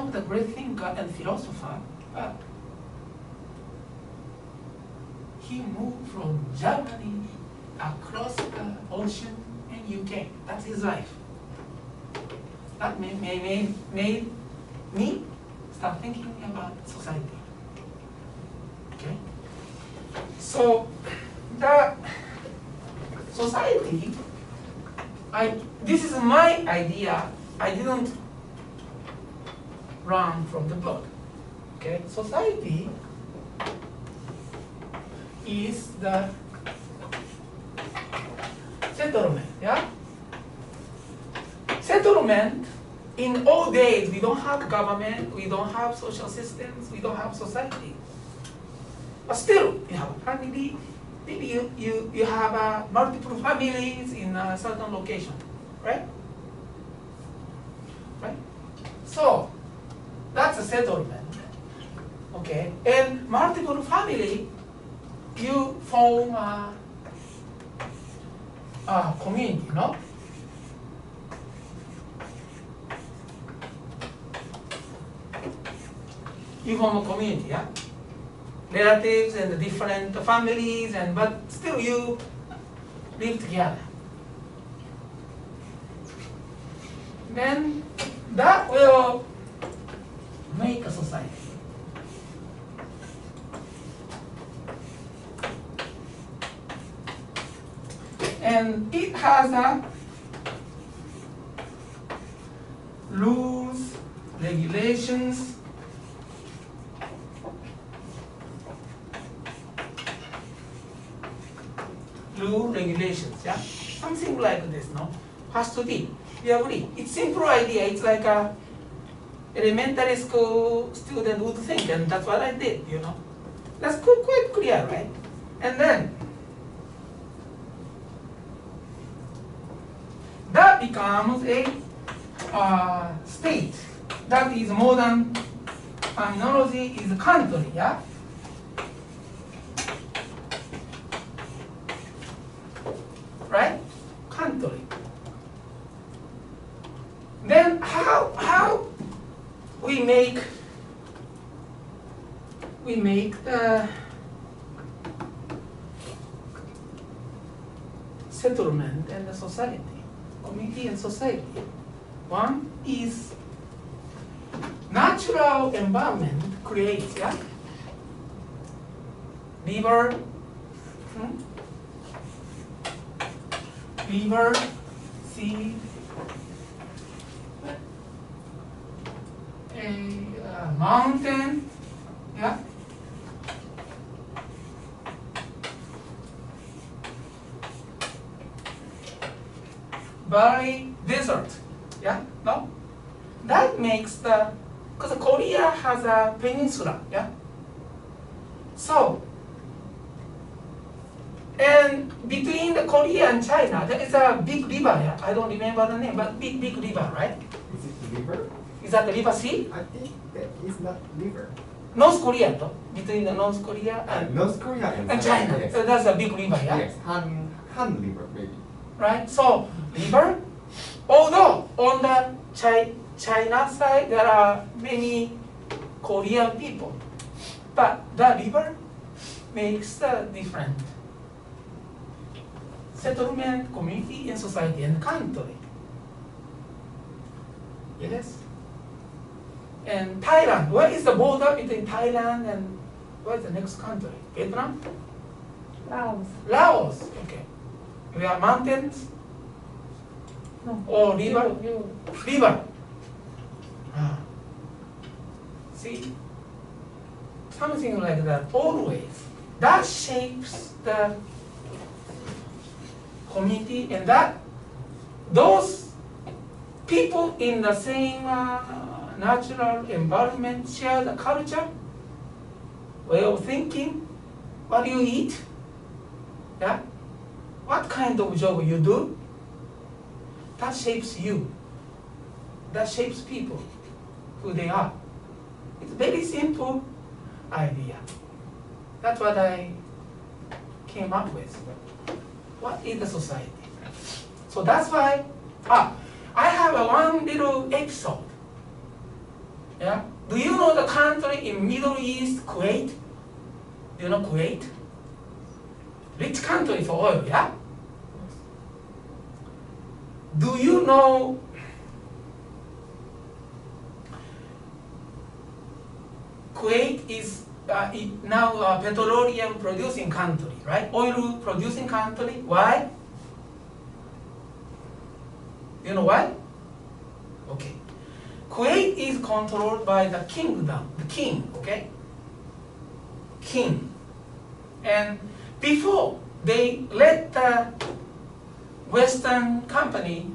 of the great thinker and philosopher, but he moved from Germany across the ocean in UK. That's his life. That made me start thinking about society. Okay? So the society, this is my idea. I didn't run from the book. Okay? Society is the settlement, yeah? Settlement, in all days, we don't have government, we don't have social systems, we don't have society. But still, you have a family, maybe you have multiple families in a certain location, right? Right? So, that's a settlement, okay? And multiple family, you form a community, no? You form a community, yeah? Relatives and different families, but still you live together. Then that will make a society. And it has rules, regulations, yeah? Something like this, no? Has to be. You agree? It's simple idea. It's like a elementary school student would think, and that's what I did, you know? That's quite clear, right? And then that becomes a state. That is modern terminology is country, yeah? Right? Country. Then how we make the settlement and the society, community and society. One is natural environment creates, yeah? River, sea, a mountain, yeah? Valley, desert, yeah? No? That makes because Korea has a peninsula, yeah? So, and between the Korea and China, there is a big river, yeah? I don't remember the name, but big river, right? Is it river? Is that the river sea? I think that is not river. North Korea, no? Between the North Korea and North Korea and China. Yes. So that's a big river, yeah? Yes, Han River maybe. Right? So, river, although on the China side there are many Korean people, but the river makes a different settlement, community, and society, and country. Yes? And Thailand, where is the border between Thailand and where is the next country? Vietnam? Laos. Laos, okay. We have mountains No. or river? You. River. See? Something like that, always. That shapes the community, and that those people in the same natural environment share the culture, way of thinking, what you eat, yeah? What kind of job you do, that shapes you. That shapes people, who they are. It's a very simple idea. That's what I came up with. What is the society? So that's why, I have one little episode. Yeah? Do you know the country in Middle East, Kuwait? Do you know Kuwait? Rich country for oil, yeah? Do you know Kuwait is now a petroleum producing country, right? Oil producing country. Why? You know why? Okay. Kuwait is controlled by the kingdom, the king, okay? King. And before they let the Western company,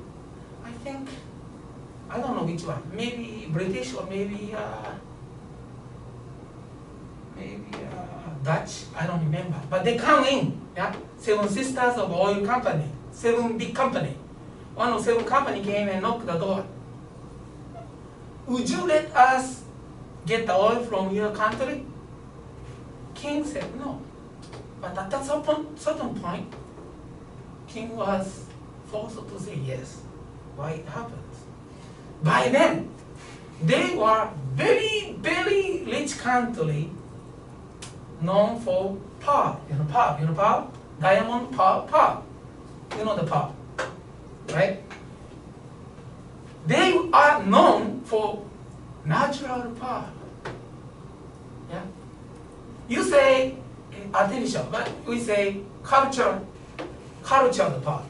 I think, I don't know which one, maybe British or maybe Dutch, I don't remember. But they come in, yeah? Seven sisters of oil company, seven big company. One of seven company came and knocked the door. Would you let us get the oil from your country? King said no. But at that certain point, King was forced to say yes. Why it happens? By then, they were very, very rich country known for pearl. You know pearl? Diamond pearl. You know the pearl, right? They are known for natural pearl. Yeah? You say artificial, but we say cultured pearl.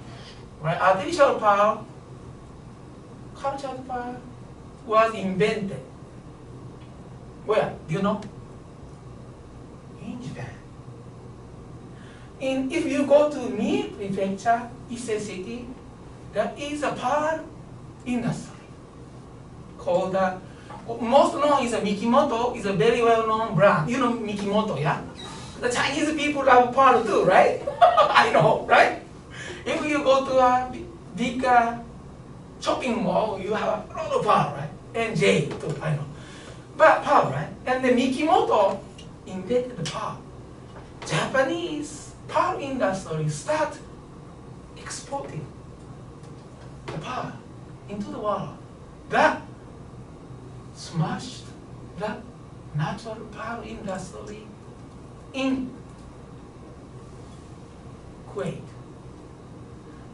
Right? Artificial pearl, cultured pearl was invented. Where? Do you know? In Japan. If you go to Mie Prefecture, Ise City, there is a pearl industry called most known is a Mikimoto, is a very well known brand. You know Mikimoto, yeah? The Chinese people love pearl too, right? I know, right? If you go to a big shopping mall, you have a lot of pearl, right? And J too, I know. But pearl, right? And the Mikimoto invented the pearl. Japanese pearl industry start exporting the pearl into the world. That smashed the natural pearl industry in Kuwait.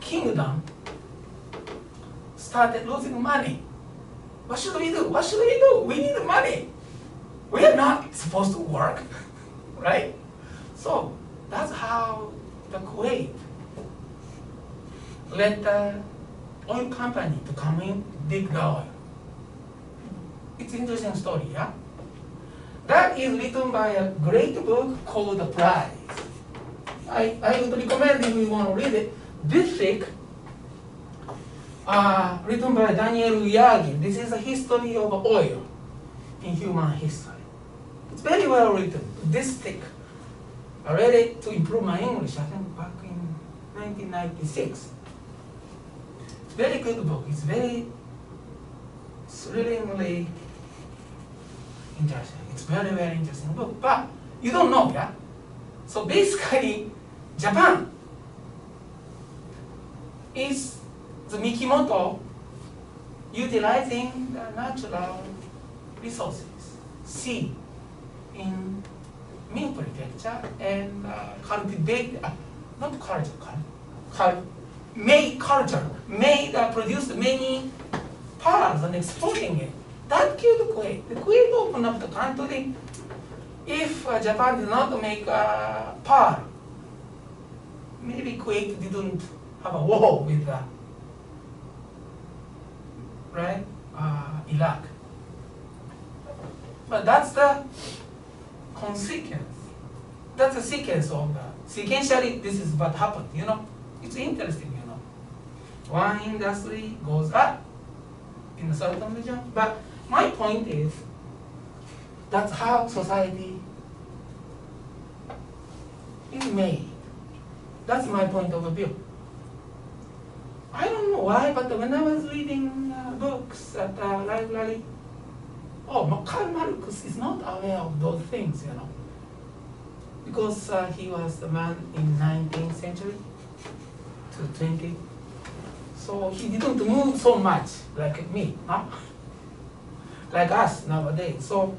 Kingdom started losing money. What should we do? What should we do? We need money. We are not supposed to work, right? So that's how the Kuwait let the oil company to come in, dig the oil. It's an interesting story, yeah? That is written by a great book called The Prize. I would recommend if you want to read it. This thick, written by Daniel Yagi. This is a history of oil in human history. It's very well written, this thick. I read it to improve my English, I think back in 1996. It's a very good book. It's very thrillingly interesting. It's very, very interesting book. But you don't know, yeah? So basically, Japan is the Mikimoto utilizing the natural resources, sea, in Mie Prefecture and cultivate, not culture, produced many pearls and exporting it. That killed Kuwait. The Kuwait opened up the country. If Japan did not make pearl, maybe Kuwait didn't have a war with right? Iraq. But that's the consequence. That's the sequence of sequentially this is what happened, you know. It's interesting, you know. One industry goes up in a certain region, but my point is that's how society is made. That's my point of view. I don't know why, but when I was reading books at the library, Karl Marx is not aware of those things, you know, because he was the man in 19th century to 20th, so he didn't move so much like me, huh? like us nowadays. So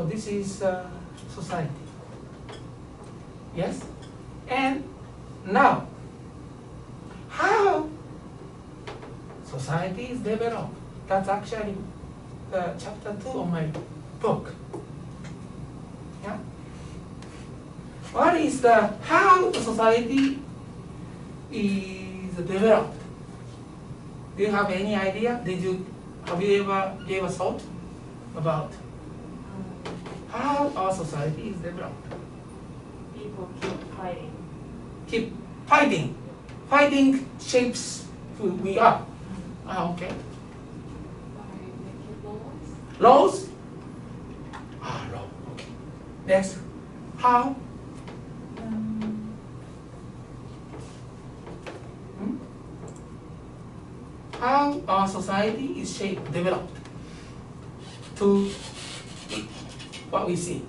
this is society. Yes? And now, how society is developed? That's actually chapter 2 of my book. Yeah? What is how the society is developed? Do you have any idea? Have you ever gave a thought about how our society is developed? People keep fighting. Keep fighting. Fighting shapes who we are. Okay. Laws? Law. Okay. Next. How? How our society is shaped, developed to what we see.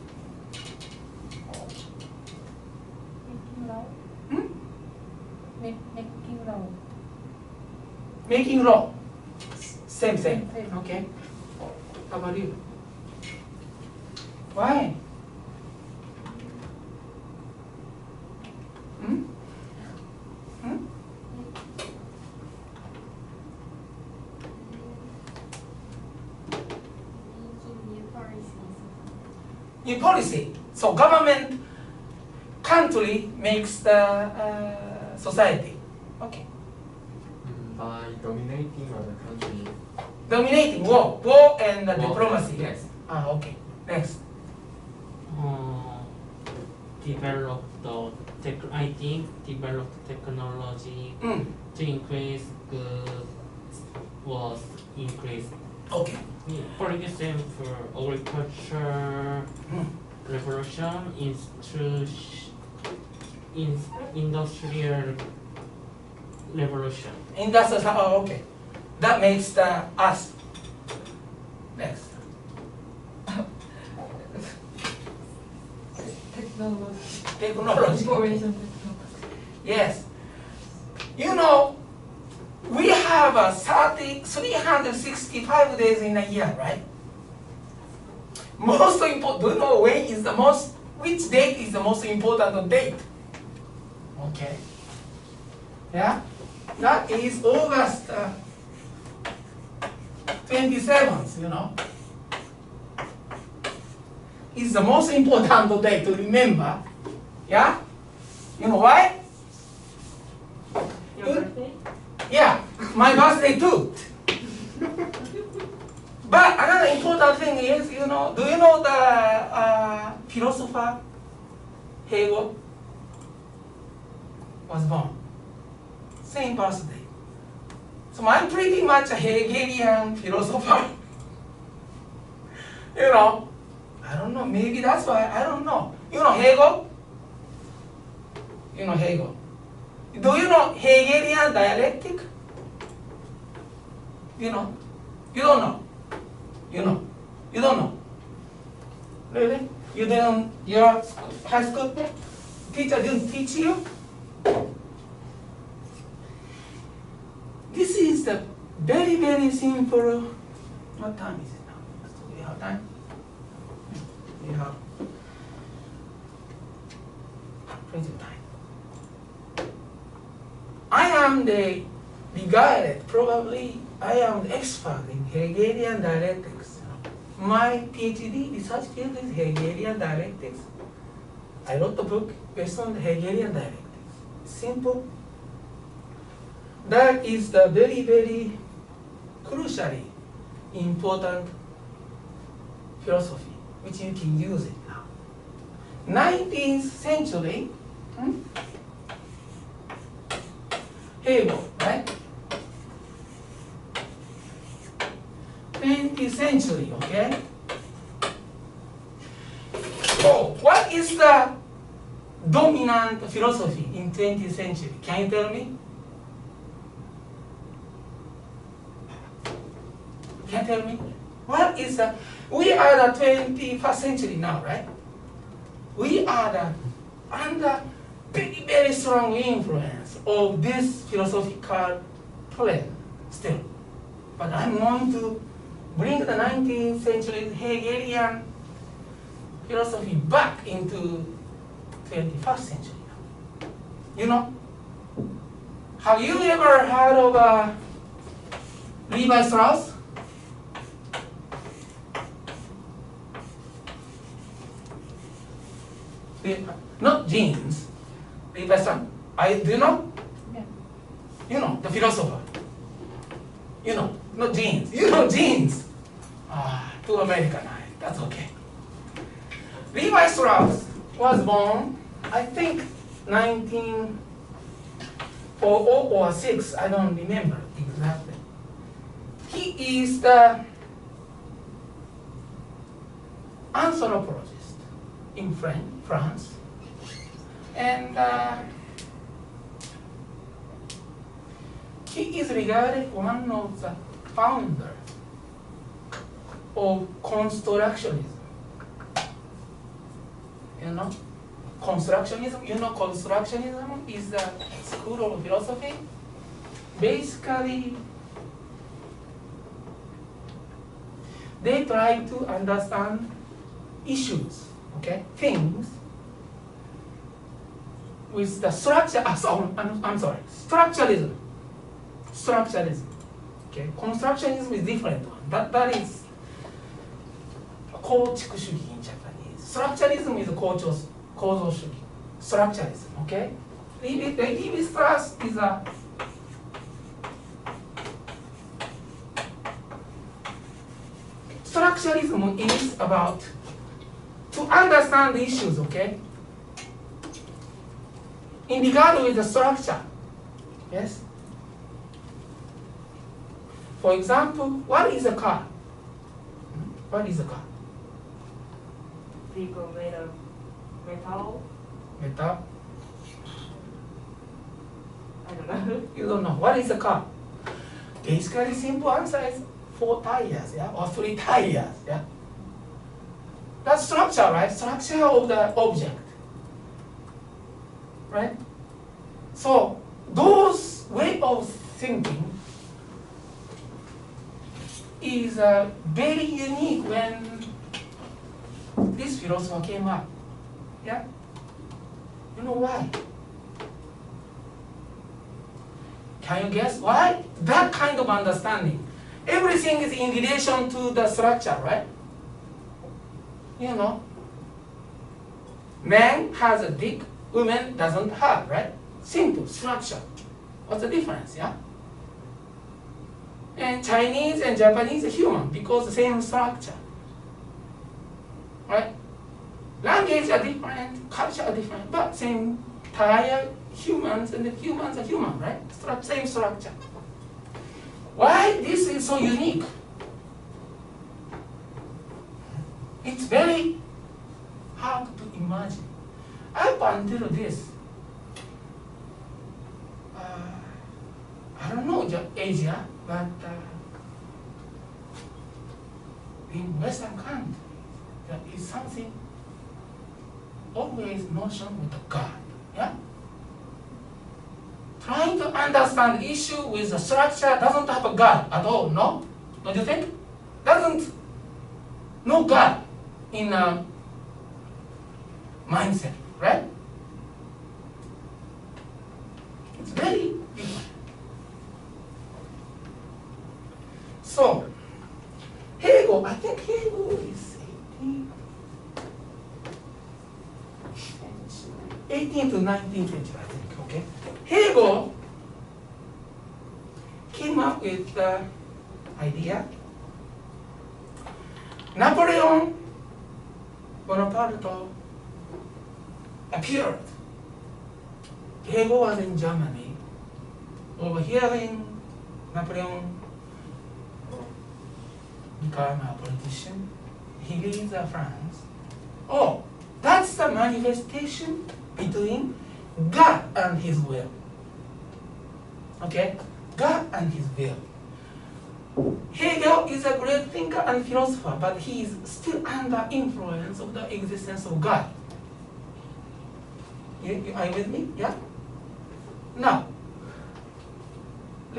Making law. Hmm? Making law. Making law. Same. Same. Okay. How about you? Why? Hmm? Hmm? New policy. So government, country makes the society. Okay. By dominating other country. Dominating war and diplomacy. Yes. Okay. Next. Develop the I think develop technology Mm. to increase goods was increased. Okay. For example, agriculture Mm. revolution in industrial revolution. Industrial. Okay. That makes the us. Next. Technology. Technology. Information technology. Yes. You know, we have 365 days in a year, right? Most important, do you know which date is the most important date? Okay. Yeah? That is August 27th, you know. It's the most important day to remember. Yeah? You know why? Your birthday? Yeah, my birthday too. But another important thing is, you know, do you know the philosopher Hegel was born? Same birthday. So I'm pretty much a Hegelian philosopher. You know, I don't know, maybe that's why, I don't know. You know Hegel? You know Hegel. Do you know Hegelian dialectic? You know? You don't know? You know? You don't know? Really? You didn't, your high school teacher didn't teach you? This is the very, very simple. What time is it now? Do we have time? We have plenty of time. I am probably I am the expert in Hegelian dialectics. My PhD research field is Hegelian dialectics. I wrote a book based on the Hegelian dialectics. Simple. That is the very, very crucially important philosophy, which you can use it now. 19th century, Hegel, right? 20th century, okay? So, what is the dominant philosophy in 20th century? Can you tell me? Can you tell me? What is the, we are the 21st century now, right? We are under very, very strong influence of this philosophical trend still. But I'm going to bring the 19th century Hegelian philosophy back into 21st century. You know? Have you ever heard of Levi Strauss? Not jeans. Levi Strauss. Do you know? Yeah. You know, the philosopher. You know, not jeans. You know jeans. Too Americanized. That's okay. Levi Strauss was born, I think, 1904 or 6. I don't remember exactly. He is the anthropologist in France. And he is regarded one of the founders of constructionism. You know, constructionism. You know, constructionism is a school of philosophy. Basically, they try to understand issues, okay, things with the structure. I'm sorry, structuralism. Structuralism. Okay, constructionism is different one. That is 構築主義 in Japanese. Structuralism is 構造主義. Structuralism. Okay. Levi Strauss is a structuralism is about to understand the issues, okay, in regard with the structure. Yes. For example, what is a car? What is a car? Vehicle made of metal. Metal. I don't know. You don't know. What is a car? Basically, simple answer is 4 tires, yeah, or 3 tires, yeah. That's structure, right? Structure of the object, right? So those way of thinking is very unique when this philosopher came up, yeah. You know why? Can you guess why? That kind of understanding. Everything is in relation to the structure, right? You know, man has a dick, woman doesn't have, right? Simple structure. What's the difference, yeah? And Chinese and Japanese are human because the same structure, right? Language are different, culture are different, but same entire humans, and the humans are human, right? Same structure. Why this is so unique? It's very hard to imagine. Up until this, I don't know Asia, but in Western countries, there is something always notion with the God, yeah? Trying to understand the issue with the structure doesn't have a God at all, no? Don't you think? Doesn't, no God in a mindset, right? It's very different. So, Hegel, I think Hegel is 18th to 19th century, I think, okay? Hegel came up with the idea. Napoleon Bonaparte appeared. Hegel was in Germany. Overhearing Napoleon become a politician, he leaves France. Oh, that's the manifestation between God and his will. Okay? God and his will. Hegel is a great thinker and philosopher, but he is still under influence of the existence of God. Are you with me? Yeah? Now,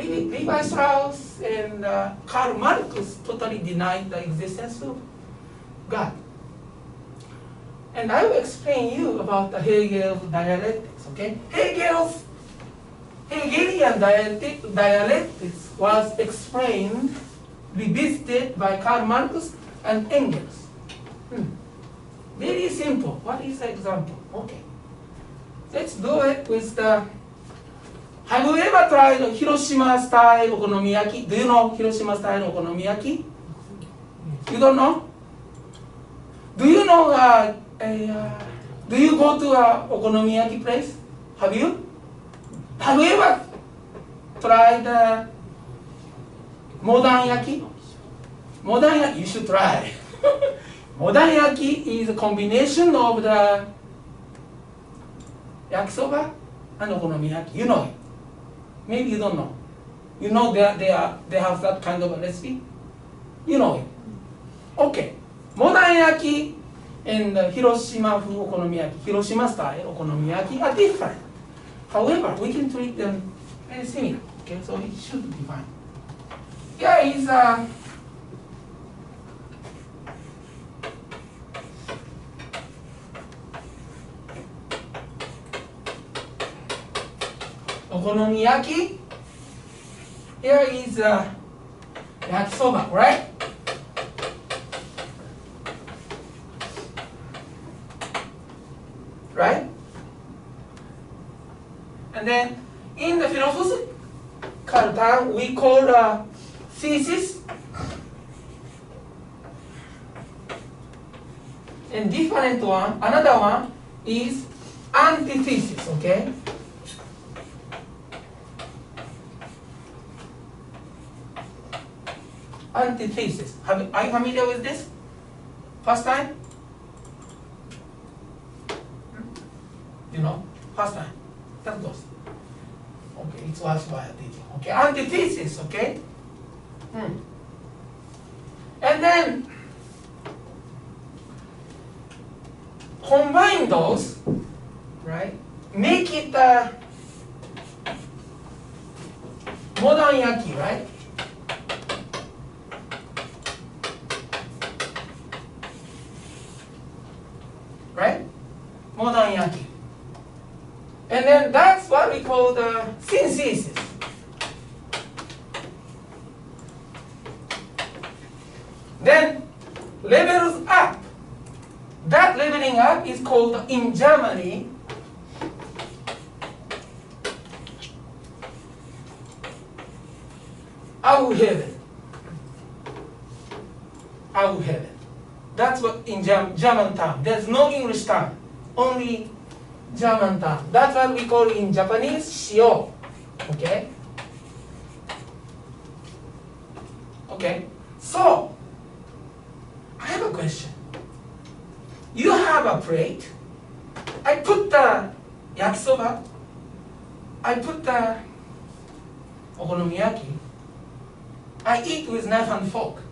Levi Strauss and Karl Marx totally denied the existence of God. And I will explain you about the Hegel's dialectics, okay? Hegelian dialectics was explained, revisited by Karl Marx and Engels. Very simple. What is the example? Okay. Let's do it with the... Have you ever tried Hiroshima style okonomiyaki? Do you know Hiroshima style okonomiyaki? You don't know? Do you know, do you go to a okonomiyaki place? Have you? Have you ever tried modern yaki? Modern yaki, you should try. Modern yaki is a combination of the yakisoba and okonomiyaki. You know it. Maybe you don't know. You know they have that kind of a recipe? You know it. Okay. Modern yaki and Hiroshima food okonomiyaki, Hiroshima style okonomiyaki are different. However, we can treat them very similar. Okay, so it should be fine. Here is okonomiyaki. Here is yakisoba, right? Right? And then in the philosophical term, we call thesis. And different one, another one is antithesis, okay? Antithesis. Are you familiar with this? First time? You know, first time. That goes. Okay, it's worthwhile teaching. Okay, antithesis, okay? And then combine those, right? Make it modern yaki, right? Right? Modern yaki. And then that's what we call the synthesis. Then levels up. That leveling up is called in Germany Aufheben. Aufheben. That's what in German term. There's no English term. Only German term. That's what we call in Japanese shio. Okay? Okay. So, I have a question. You have a plate. I put the yakisoba. I put the okonomiyaki. I eat with knife and fork.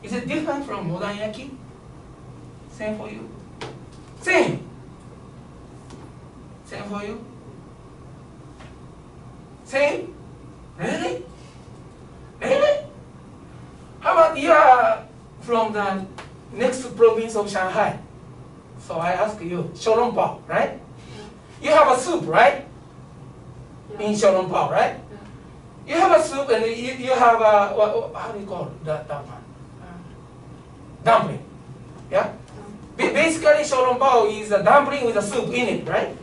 Is it different from modern yaki? Same for you? Same. Same for you? Same? Really? Really? How about you are from the next province of Shanghai? So I ask you, xiaolongbao, right? You have a soup, right? In xiaolongbao, right? You have a soup and you have a, how do you call that one? Dumpling. Yeah? Basically, xiaolongbao is a dumpling with a soup in it, right?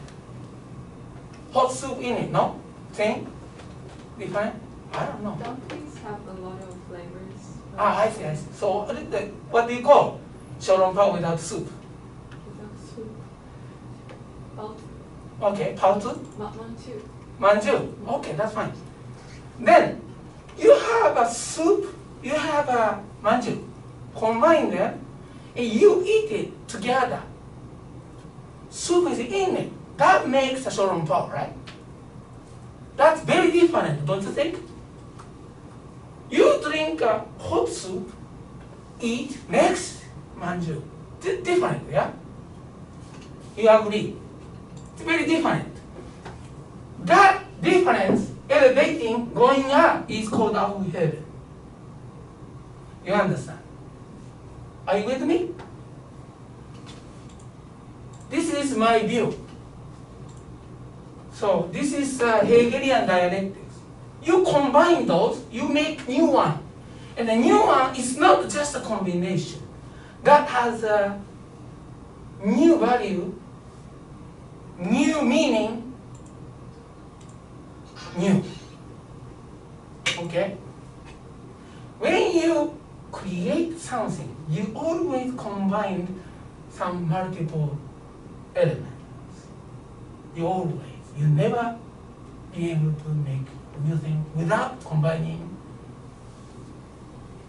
Hot soup in it, no? Same? Different? I don't know. Dumplings have a lot of flavors. I see. So, what do you call xiaolongbao without soup? Without soup. Baozi. Okay, baozi? Manju. Manju. Okay, that's fine. Then, you have a soup, you have a manju. Combine them, and you eat it together. Soup is in it. That makes a xiaolongbao, right? That's very different, don't you think? You drink a hot soup, eat next manju. Different, yeah? You agree? It's very different. That difference elevating, going up is called our heaven. You understand? Are you with me? This is my view. So this is Hegelian dialectics. You combine those, you make new one. And the new one is not just a combination. That has a new value, new meaning, new. Okay? When you create something, you always combine some multiple elements. You never be able to make a new thing without combining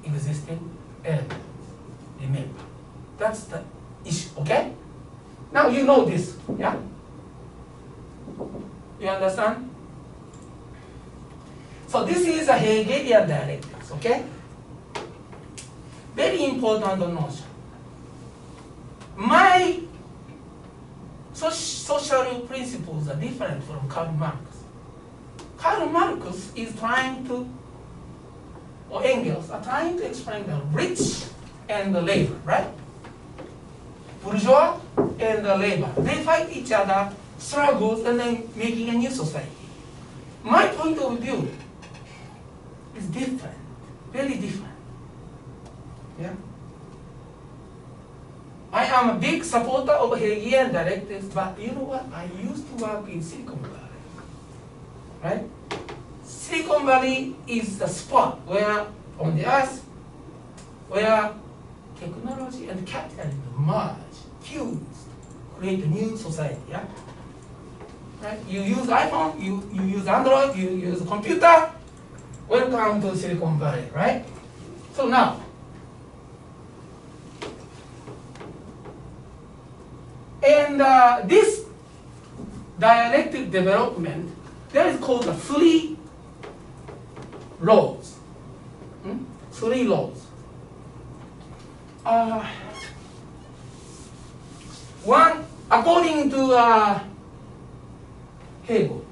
existing elements. Remember, that's the issue, okay? Now you know this, yeah? You understand? So this is a Hegelian dialectics, okay? Very important notion. My social principles are different from Karl Marx. Karl Marx is trying to, or Engels are trying to explain the rich and the labor, right? Bourgeois and the labor. They fight each other, struggles, and then making a new society. My point of view is different, very different. Yeah. I am a big supporter of Hegelian dialectics, but you know what? I used to work in Silicon Valley, right? Silicon Valley is the spot where, on the earth, where technology and capitalism merge, fuse, create a new society, yeah? Right? You use iPhone, you use Android, you use computer, welcome to Silicon Valley, right? So now, and this dialectic development, that is called the three laws. Three laws. One, according to Hegel,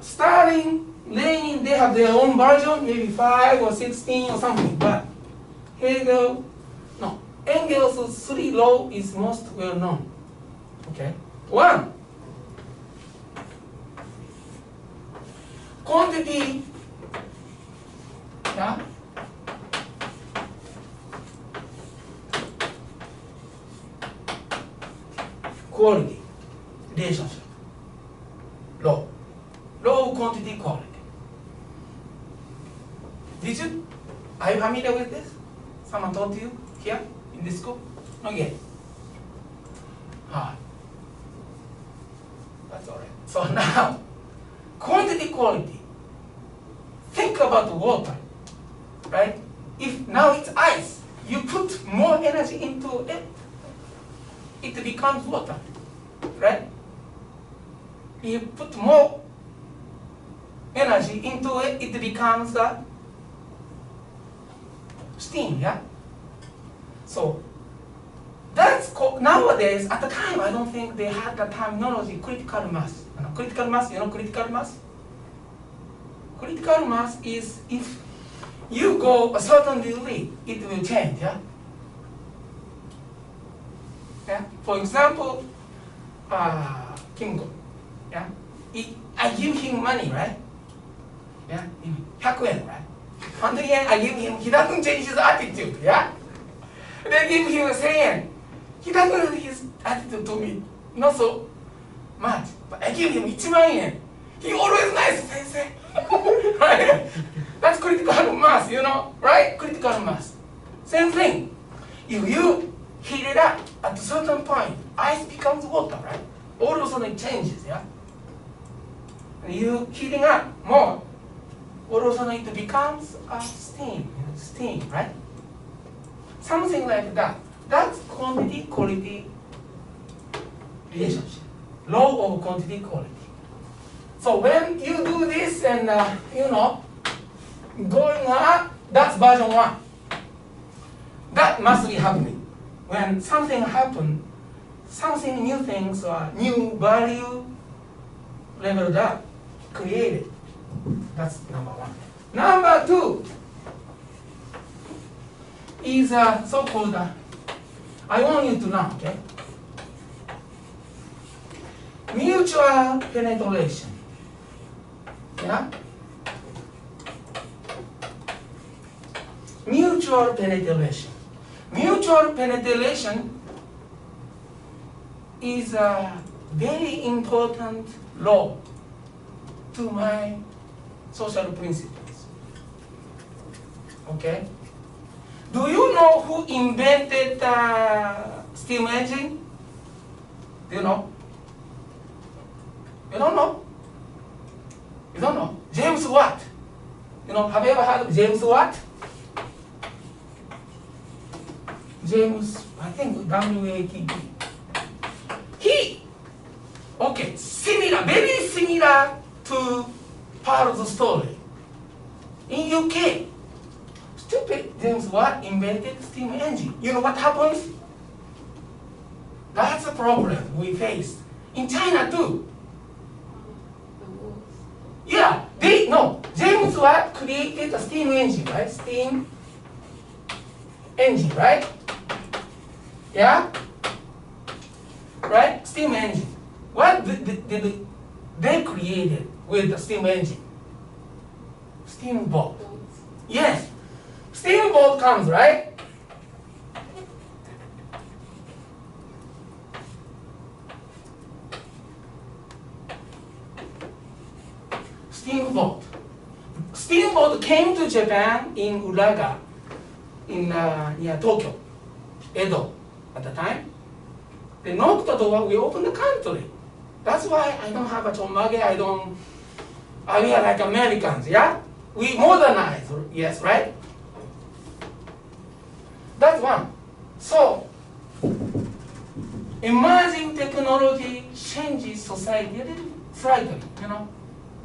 Stalin, Lenin, they have their own version, maybe 5 or 16 or something, but Hegel, no. Engels' three law is most well known. Okay. One, quantity, yeah, quality, relationship, law of quantity, quality. Are you familiar with this? Someone taught you here? In this school? Not yet. That's all right. So now, quantity, quality. Think about water, right? If now it's ice, you put more energy into it, it becomes water, right? You put more energy into it, it becomes steam, yeah? So that's nowadays, at the time, I don't think they had the terminology critical mass. Critical mass, you know critical mass? Critical mass is if you go a certain degree, it will change, yeah? Yeah? For example, Kingo, yeah? I give him money, right? Yeah? 100 yen, right? 100 yen, I give him, he doesn't change his attitude, yeah? They give him 1000 yen. He doesn't, his attitude to me, not so much. But I give him 1,000,000 yen. He always nice, sensei. Right? That's critical mass, you know, right? Critical mass. Same thing. If you heat it up at a certain point, ice becomes water, right? All of a sudden it changes, yeah? And you heating up more, all of a sudden it becomes steam, right? Something like that. That's quantity, quality relationship. Law of quantity, quality. So when you do this and, going up, that's version 1. That must be happening. When something happens, something new things or new value leveled up, created. That's number one. Number two is so-called, I want you to know, okay? Mutual penetration. Yeah? Mutual penetration. Mutual penetration is a very important law to my social principles. Okay? Do you know who invented steam engine? Do you know? You don't know? You don't know? James Watt. You know, have you ever heard of James Watt? James, I think W-A-T-T. Okay, similar, very similar to Pearl's story. In UK, stupid James Watt invented steam engine. You know what happens? That's a problem we face. In China too. The wolves. Yeah, James Watt created a steam engine, right? Steam engine, right? Yeah? Right? Steam engine. What did they created with the steam engine? Steamboat. Boats. Yes. Steamboat comes, right? Steamboat. Steamboat came to Japan in Uraga, in near Tokyo, Edo at the time. They knocked the door, we opened the country. That's why I don't have a chomage, we are like Americans, yeah? We modernize, yes, right? That's one. So, emerging technology changes society a little slightly, you know?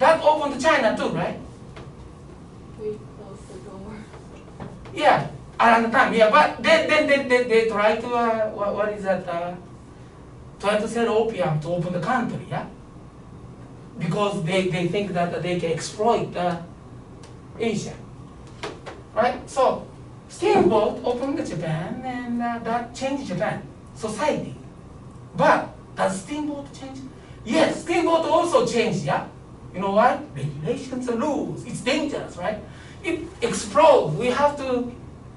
That opened China too, right? We closed the door. Yeah, around the time, yeah, but they try to, what is that, try to sell opium to open the country, yeah? Because they think that they can exploit Asia, right? So, steamboat opened Japan and that changed Japan, society. But does steamboat change? Yes, steamboat also changed, yeah? You know why? Regulations and rules, it's dangerous, right? It explodes, we have to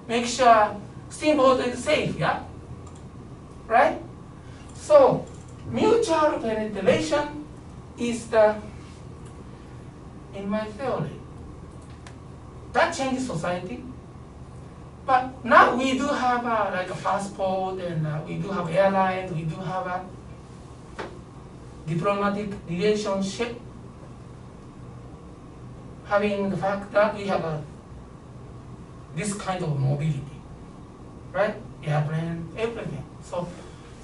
make sure steamboat is safe, yeah? Right? So, mutual penetration is in my theory, that changes society. But now we do have like a passport, and we do have airlines, we do have a diplomatic relationship, having the fact that we have this kind of mobility, right? Airplane, everything. So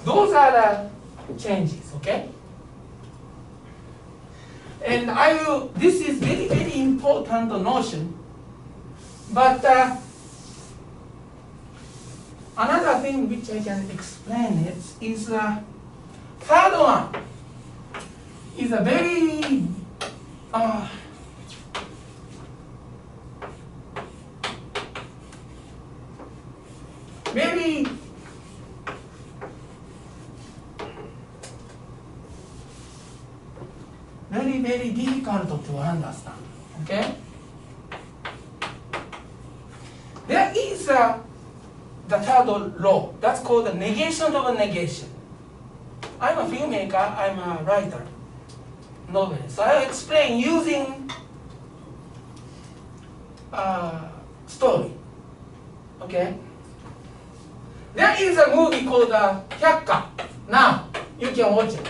those are the changes, okay? And this is very, very important notion, but another thing which I can explain is third one is a very very very difficult to understand. Okay? There is the third law. That's called the negation of a negation. I'm a filmmaker, I'm a writer, novelist. So I explain using story. Okay? There is a movie called Hyakka. Now, you can watch it.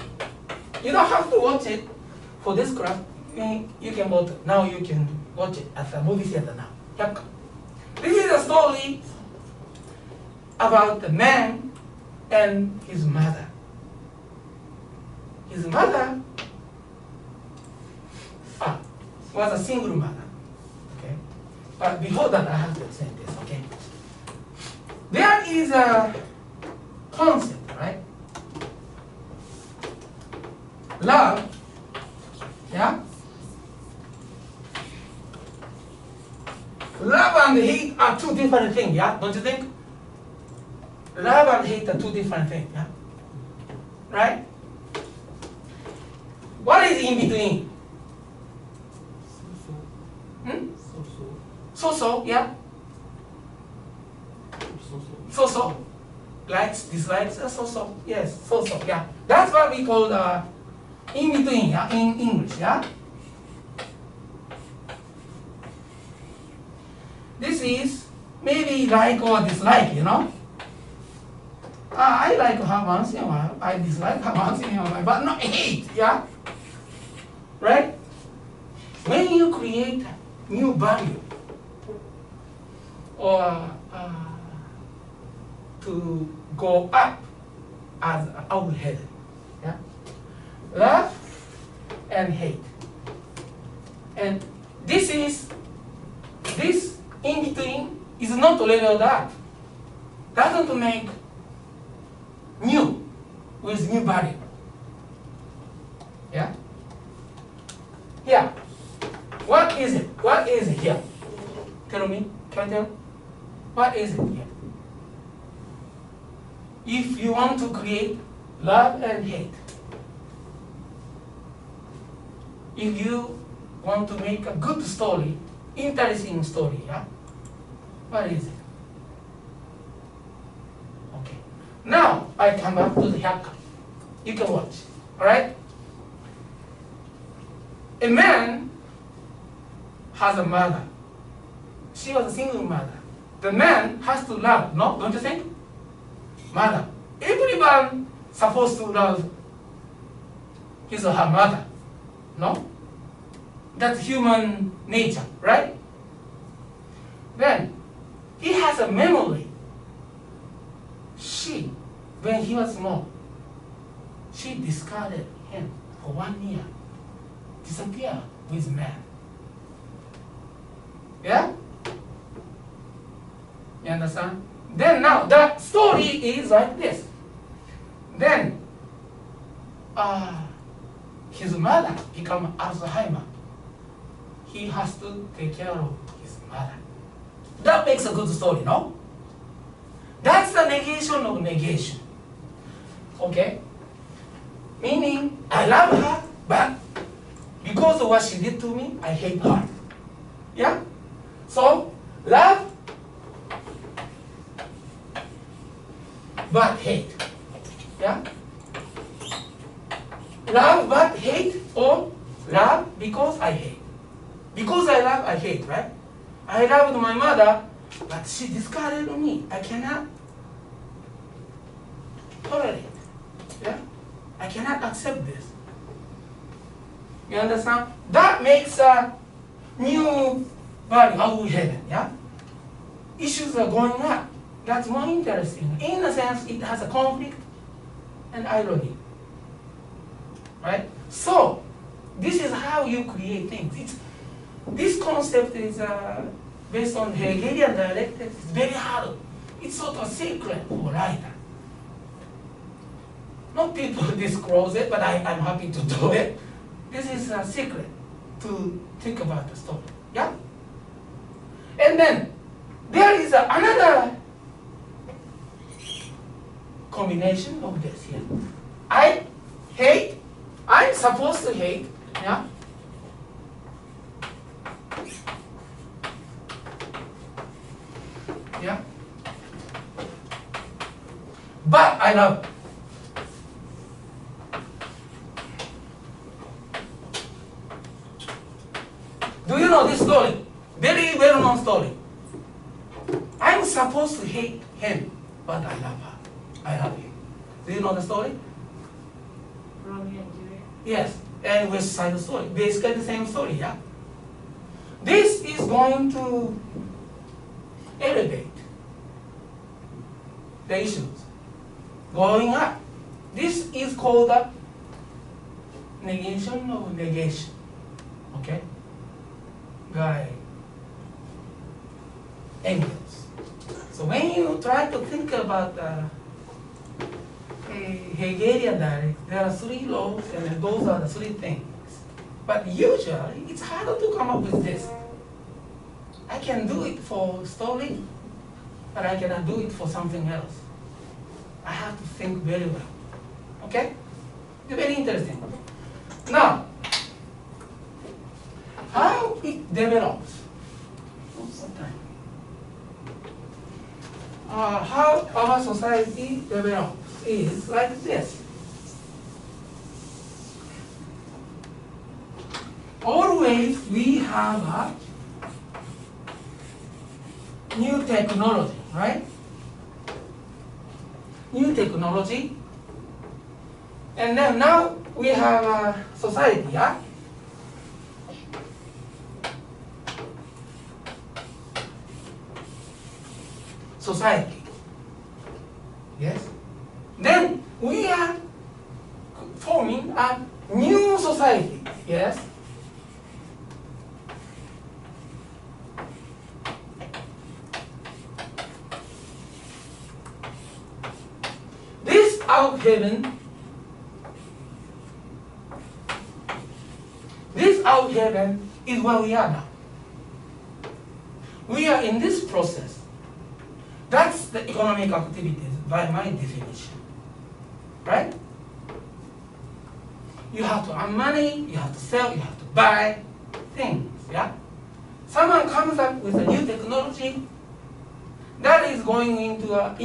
You don't have to watch it for this class. You can watch it. Now you can watch it at the movie theater now. Hyakka. This is a story about the man and his mother. His mother was a single mother. Okay? But before that, I have to explain this, okay? There is a concept, right? Love, yeah? different things, yeah? Don't you think? Love and hate are two different things, yeah? Right? What is in between? Hmm? So, yeah? So. Likes, dislikes, so. Yes, so, yeah. That's what we call the in between, yeah? In English, yeah? This is maybe like or dislike, you know? I like her once in a while, I dislike her once in a while, but not hate, yeah? Right? When you create new value or to go up as overhead, yeah? Love and hate. And this in between is not leveled up. Doesn't make new with new value. Yeah? Here. What is it? What is it here? Tell me. Can you tell? What is it here? If you want to create love and hate, if you want to make a good story, interesting story, yeah? What is it? Okay. Now I come back to the haircut. You can watch. Alright? A man has a mother. She was a single mother. The man has to love, no? Don't you think? Mother. Everyone supposed to love his or her mother. No? That's human nature, right? Then he has a memory. She, when he was small, she discarded him for 1 year. Disappeared with man. Yeah? You understand? Then now the story is like this. Then his mother become Alzheimer. He has to take care of his mother. That makes a good story, no? That's the negation of negation. Okay? Meaning, I love her, but because of what she did to me, I hate her. Yeah? So, love, but hate. Yeah? Love but hate, or love because I hate. Because I love, I hate, right? I loved my mother, but she discarded me. I cannot tolerate. Yeah? I cannot accept this. You understand? That makes a new value out of heaven. Yeah? Issues are going up. That's more interesting. In a sense, it has a conflict and irony. Right? So, this is how you create things. This concept is based on Hegelian dialectics. It's very hard. It's sort of secret for a writer. Not people disclose it, but I'm happy to do it. This is a secret to think about the story. Yeah? And then, there is another combination of this here. I hate, I'm supposed to hate, yeah? Yeah? But I love. Do you know this story? Very well-known story. I'm supposed to hate him, but I love her. I love him. Do you know the story? Romeo and Juliet. Yes, and West Side Story. Basically the same story, yeah? This is going to elevate the issues. Going up. This is called the negation of negation. Okay? Guy Engels. So when you try to think about Hegelian dialectics, there are 3 laws, and those are the 3 things. But usually, it's harder to come up with this. I can do it for story, but I cannot do it for something else. I have to think very well. Okay? It's very interesting. Now, how it develops. How our society develops is like this. Always we have a new technology, right? New technology. And then now we have a society, yeah? Society. Yes? Then we are forming a new society. Yes? This out heaven, is where we are now. We are in this process. That's the economic activities by my definition. Right? You have to earn money, you have to sell, you have to buy things. Yeah? Someone comes up with a new technology that is going into a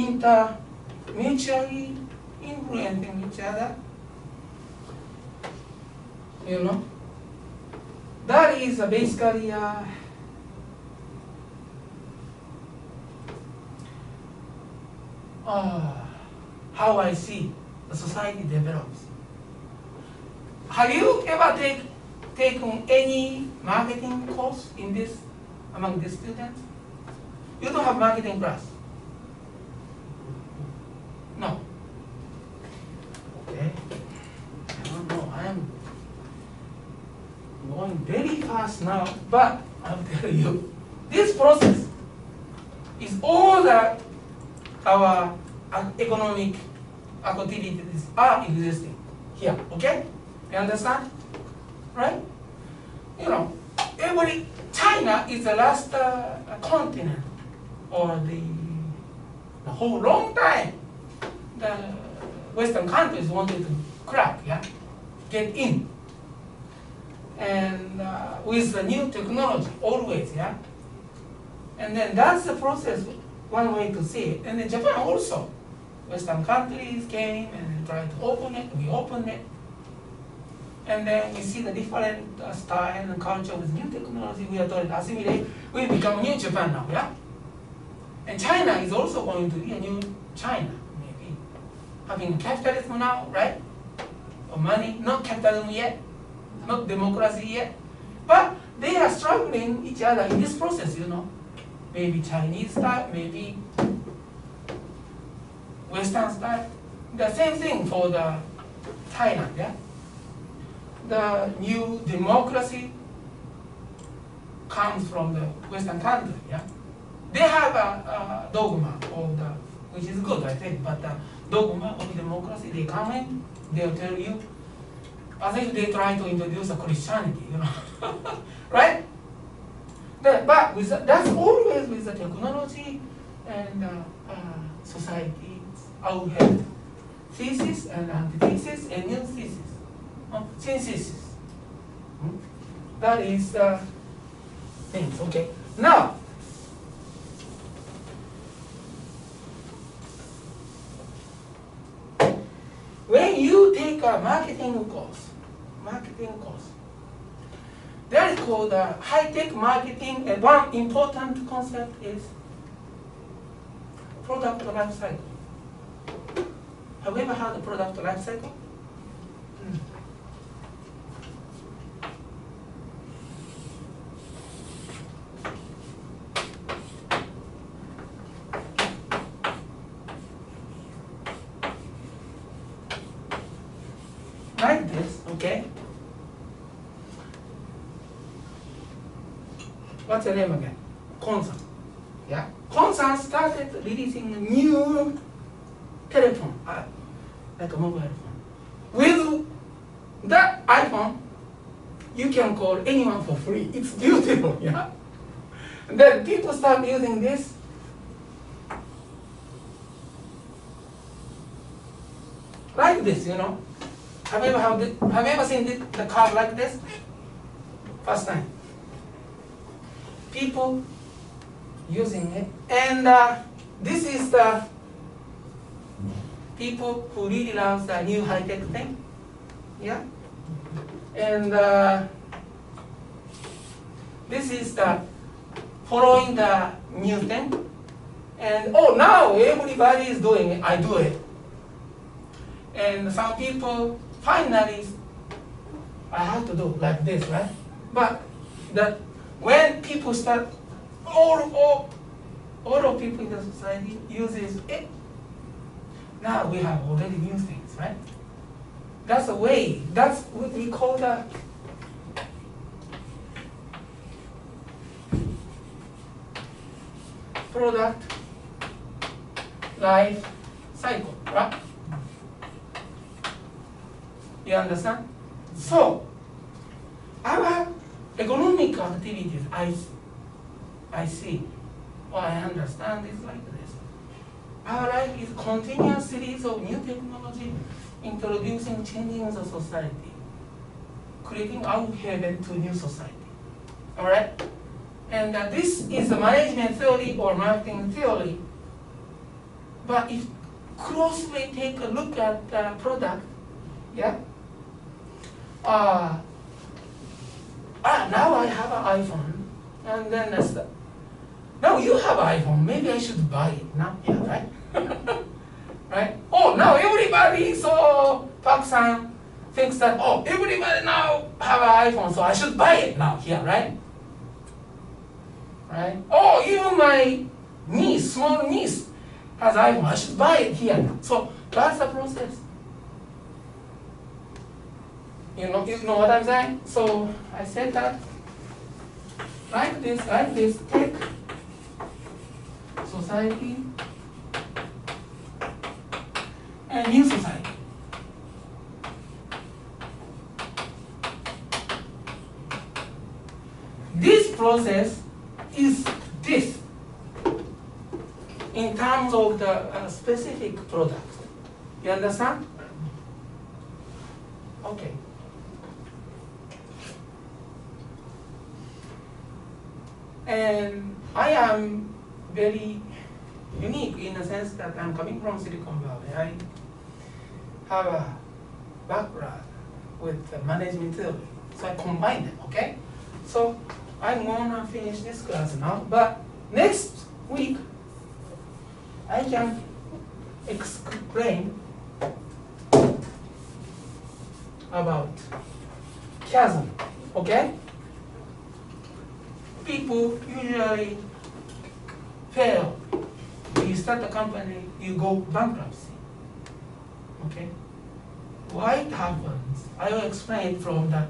mutually influencing each other. You know? That is basically how I see the society develops. Have you ever taken any marketing course in this among the students? You don't have marketing class? No. Okay. I don't know. I'm going very fast now, but I'll tell you, this process is all that our economic activities are existing here. Okay? You understand? Right? You know, China is the last continent, or the whole long time the Western countries wanted to crack, yeah, get in, and with the new technology always, yeah, and then that's the process. One way to see it, and in Japan also, Western countries came and tried to open it. We opened it. And then we see the different style and culture with new technology. We are trying to assimilate. We become new Japan now, yeah? And China is also going to be a new China, maybe. Having capitalism now, right? Or money, not capitalism yet, not democracy yet. But they are struggling each other in this process, you know. Maybe Chinese style, maybe Western style. The same thing for the Thailand, yeah? The new democracy comes from the Western country, yeah? They have a dogma of the, which is good, I think, but the dogma of democracy, they come in, they'll tell you, as if they try to introduce a Christianity, you know, right? But that's always with the technology and society outhead. Thesis and antithesis and new thesis. Synthesis. That is the things. Okay. Now, when you take a marketing course, that is called high-tech marketing, and one important concept is product life cycle. Have you ever heard of product life cycle? Like this, okay? What's your name again? Concern. Yeah? Concern started releasing a new telephone, like a mobile phone. With that iPhone, you can call anyone for free. It's beautiful, yeah? And then people start using this, this, you know. Have you ever seen the curve like this? First time. People using it, and this is the people who really love the new high-tech thing. Yeah, and this is the following the new thing, and oh, now everybody is doing it. I do it, and some people finally I have to do like this, right? But that when people start, all of people in the society uses it. Now we have already new things, right? That's a way. That's what we call the product life cycle, right? You understand? So our economic activities, I see, or I understand is like this. Our life is continuous series of new technology introducing, changing the society, creating our heaven to new society. All right? And this is a management theory or marketing theory. But if closely take a look at the product, yeah. Now I have an iPhone, and then now you have an iPhone. Maybe I should buy it now, yeah, right? Right? Oh, now everybody saw Park-san thinks that, oh, everybody now have an iPhone, so I should buy it now here, right? Right? Oh, even my niece, small niece, has iPhone, I should buy it here. So that's the process. You know what I'm saying? So I said that like this, take society and new society. This process is this in terms of the specific product. You understand? Okay. And I am very unique in the sense that I'm coming from Silicon Valley. I have a background with management theory, so I combine them, okay? So I'm gonna finish this class now, but next week I can explain about chasm, okay? People usually fail. When you start a company, you go bankruptcy. Okay? Why it happens, I will explain from the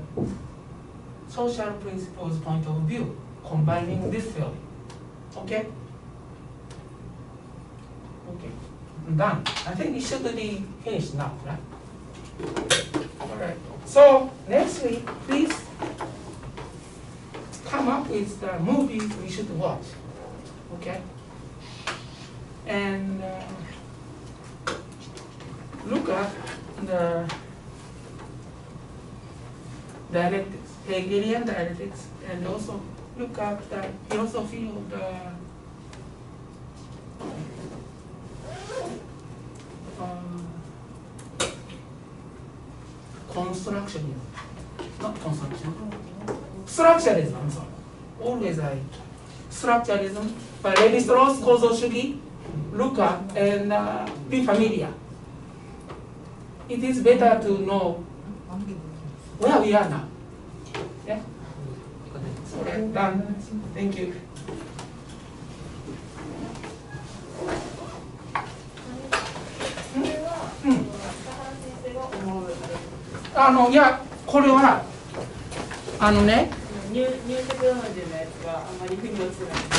social principles point of view, combining this theory. Okay? Okay. I'm done. I think it should be finished now, right? Alright. So next week, please come up with the movies we should watch. Okay? And look at the dialectics, Hegelian dialectics, and also look at the philosophy of the constructionism. Not constructionism. Structuralism, I'm sorry. Always structuralism by Levi-Strauss, 構造主義, look at and be familiar. It is better to know where we are now. Yeah? Okay, done. Thank you. いや、これはニューテクノロジーのやつがあんまり腑に落ちてない。